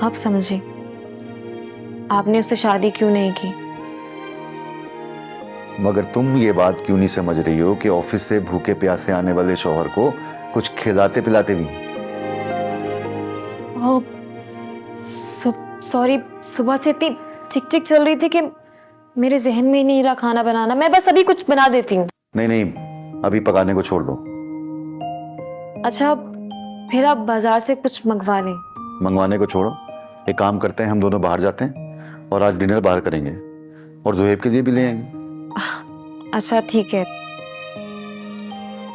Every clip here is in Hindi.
अब समझे आपने उससे शादी क्यों नहीं की। मगर तुम ये बात क्यों नहीं समझ रही हो कि ऑफिस से भूखे प्यासे आने वाले शौहर को कुछ खिलाते पिलाते भी। ओह सॉरी, सुबह से इतनी चिक चिक चल रही थी कि मेरे जहन में ही नहीं रहा खाना बनाना। मैं बस अभी कुछ बना देती हूँ। नहीं नहीं, अभी पकाने को छोड़ दो। अच्छा फिर आप बाजार से कुछ मंगवा लें। मंगवाने को छोड़ो, एक काम करते हैं, हम दोनों बाहर जाते हैं और आज डिनर बाहर करेंगे और जुहेब के लिए भी ले आएंगे। अच्छा ठीक है,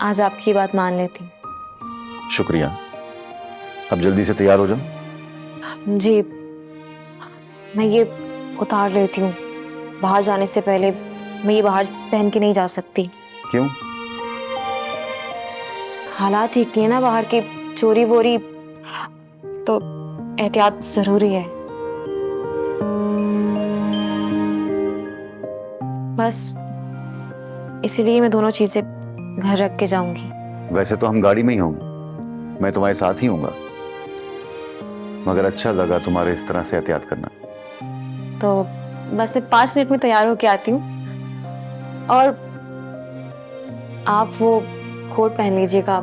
आज आपकी बात मान लेती हूँ। शुक्रिया। अब जल्दी से तैयार हो जाओ। जी मैं ये उतार लेती हूँ, बाहर जाने से पहले मैं ये बाहर पहन के नहीं जा सकती। क्यों? हालात ठीक नहीं है ना बाहर की, चोरी वोरी, तो एहतियात जरूरी है। बस इसलिए मैं दोनों चीजें घर रख के जाऊंगी। वैसे तो हम गाड़ी में ही होंगे, मैं तुम्हारे साथ ही होऊंगा, मगर अच्छा लगा तुम्हारे इस तरह से एहतियात करना। तो बस मैं 5 मिनट में तैयार होके आती हूँ और आप वो कोट पहन लीजिएगा,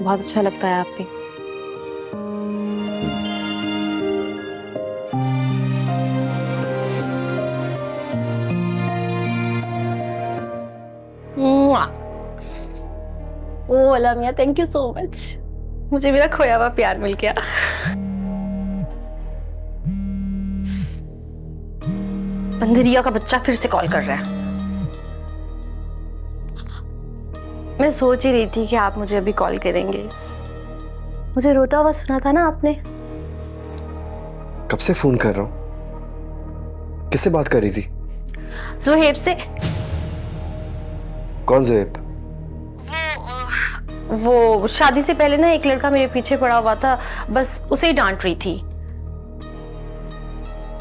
बहुत अच्छा लगता है आप पे। ओ अलामिया, थैंक यू सो मच। मुझे मेरा खोया हुआ प्यार मिल गया। बंदरिया का बच्चा फिर से कॉल कर रहा है। मैं सोच ही रही थी कि आप मुझे अभी कॉल करेंगे। मुझे रोता हुआ सुना था ना आपने। कब से फोन कर रहा हूं? किससे बात कर रही थी? जुहेब से। कौन जुहेब? वो शादी से पहले ना एक लड़का मेरे पीछे पड़ा हुआ था, बस उसे ही डांट रही थी।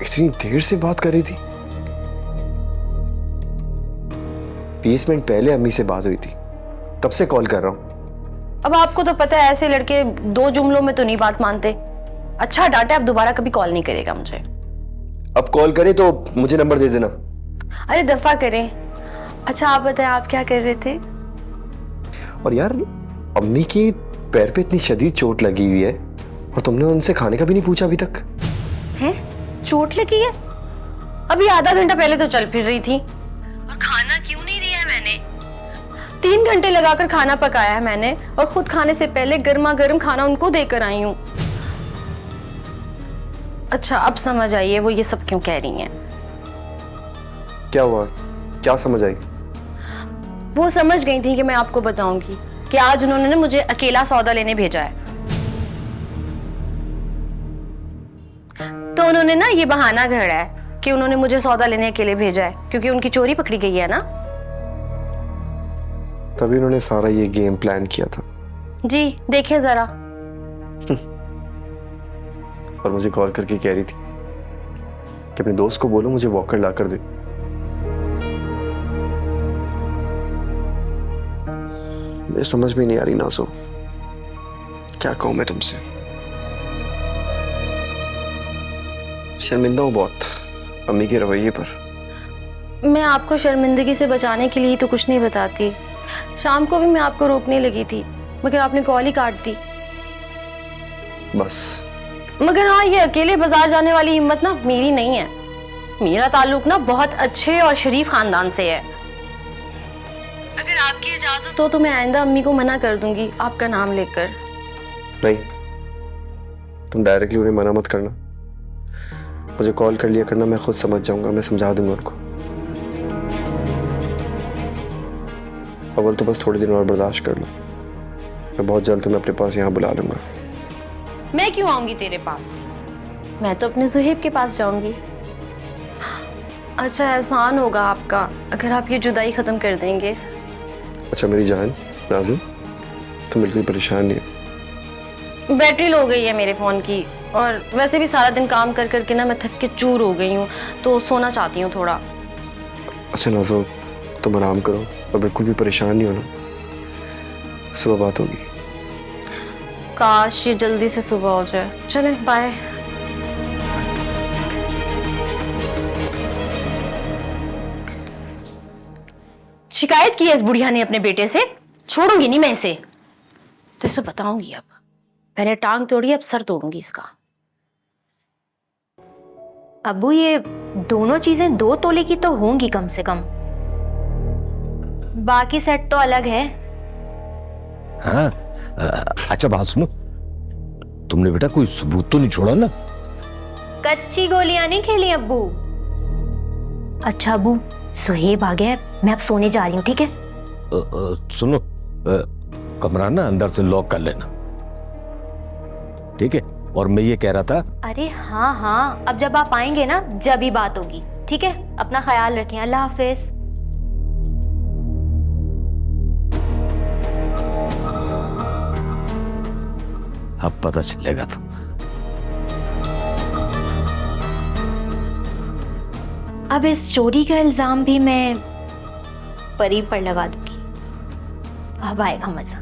इतनी देर से बात कर रही थी? 20 मिनट पहले अम्मी से बात हुई थी, तब से कॉल कर रहा हूं। अब आपको तो पता है ऐसे लड़के 2 जुमलों में तो नहीं बात मानते। अच्छा डांटे, अब दोबारा कभी कॉल नहीं करेगा मुझे। अब कॉल करे तो मुझे नंबर दे देना। अरे दफा करें। अच्छा आप बताएं, आप क्या कर रहे थे? और यार, अम्मी की पैर पे इतनी शदीद चोट लगी हुई है और तुमने उनसे खाने का भी नहीं पूछा अभी तक। हैं? चोट लगी है? अभी आधा घंटा पहले तो चल फिर रही थी। और खाना क्यों नहीं दिया है मैंने? 3 घंटे लगाकर खाना पकाया है मैंने और खुद खाने से पहले गर्मा गर्म खाना उनको देकर आई हूँ। अच्छा अब समझ आइए वो ये सब क्यों कह रही हैं। क्या हुआ? क्या समझ आई? वो समझ गई थी कि मैं आपको बताऊंगी कि आज उन्होंने ना मुझे अकेला सौदा लेने भेजा है। तो उन्होंने ना ये बहाना गढ़ा है कि उन्होंने मुझे सौदा लेने अकेले भेजा है क्योंकि उनकी चोरी पकड़ी गई है ना। तभी उन्होंने सारा ये गेम प्लान किया था। जी देखिए जरा। और मुझे कॉल करके कह रही थी कि अपने दोस्त को बोलो मुझे वॉकर ला कर दे। मैं समझ में नहीं आ रही नाज़ो, क्या कहूं मैं तुमसे। शर्मिंदा हूं बहुत अम्मी के रवैये पर। मैं आपको शर्मिंदगी से बचाने के लिए ही तो कुछ नहीं बताती। शाम को भी मैं आपको रोकने लगी थी मगर आपने कॉल ही काट दी। बस। मगर हाँ, ये अकेले बाजार जाने वाली हिम्मत ना मेरी नहीं है। मेरा ताल्लुक ना बहुत अच्छे और शरीफ खानदान से है। अगर आपकी इजाजत हो तो मैं आइंदा अम्मी को मना कर दूंगी आपका नाम लेकर। नहीं, तुम डायरेक्टली उन्हें मना मत करना। मुझे कॉल कर लिया करना, मैं खुद समझ जाऊंगा, मैं समझा दूंगा उनको। अव्वल तो बस थोड़े दिन और बर्दाश्त कर लो, मैं बहुत जल्द तुम्हें अपने पास यहाँ बुला लूंगा। मैं क्यों आऊंगी तेरे पास? मैं तो अपने जुहेब के पास जाऊंगी। अच्छा एहसान होगा आपका अगर आप ये जुदाई खत्म कर देंगे। अच्छा मेरी जान नाज़िम, तुम बिल्कुल परेशान नहीं हो। बैटरी लो गई है मेरे फोन की और वैसे भी सारा दिन काम कर करके ना मैं थक के चूर हो गई हूँ, तो सोना चाहती हूँ थोड़ा। अच्छा नाज़ो, तुम आराम करो और बिल्कुल भी परेशान नहीं होना, सुबह बात होगी। काश ये जल्दी से सुबह हो जाए। चले बाय। शिकायत की है इस बुढ़िया ने अपने बेटे से, छोड़ूंगी नहीं मैं इसे। तो इसे बताऊंगी अब, पहले टांग तोड़ी अब सर तोड़ूंगी इसका। अब्बू ये दोनों चीजें 2 तोले की तो होंगी कम से कम, बाकी सेट तो अलग है। हाँ अच्छा बात सुनो, तुमने बेटा कोई सबूत तो नहीं छोड़ा ना? कच्ची गोलियां नहीं खेली अब्बू। अच्छा अब्बू सुहेब आ गया, मैं अब सोने जा रही हूँ, ठीक है? सुनो, कमरा ना अंदर से लॉक कर लेना, ठीक है? और मैं ये कह रहा था, अरे हाँ हाँ, अब जब आप आएंगे ना जब ही बात होगी, ठीक है? अपना ख्याल रखें, अल्लाह हाफिज। अब पता चलेगा तो। अब इस चोरी का इल्जाम भी मैं परी पर लगा दूंगी, अब आएगा मजा।